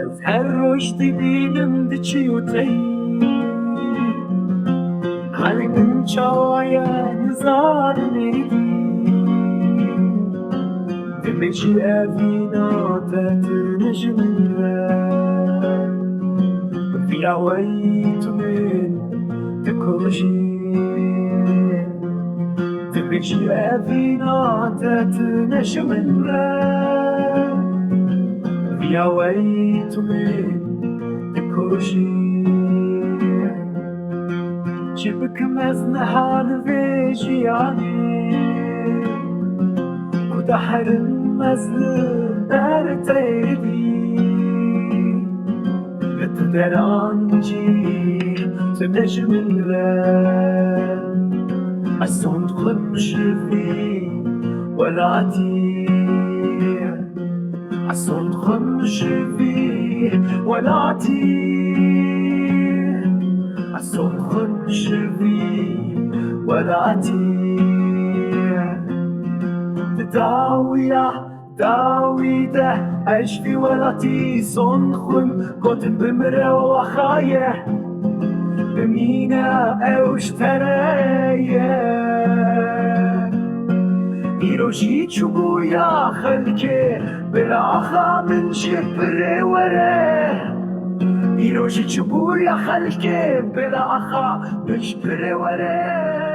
از هر رشدی دیدم دچیوتی حالم چایا نزار نیدی دمشي أفينا تتنجمنا في عويت من تكوشي دمشي أفينا تتنجمنا في عويت من تكوشي جبك مزنها نفيجي يعني ودحر مزل در تيدي لتدرانجي تنجم الله الصوت خمش في ولعتي الصوت خمش في ولعتي الصوت خمش في ولعتي داوية أشفي ولاتي صنخن قد بمرة وخاية بمينا أوش ترايا إيروشي تشبويا خلكي بالعخا من شبر وراه إيروشي تشبويا خلكي بالعخا من شبر وراه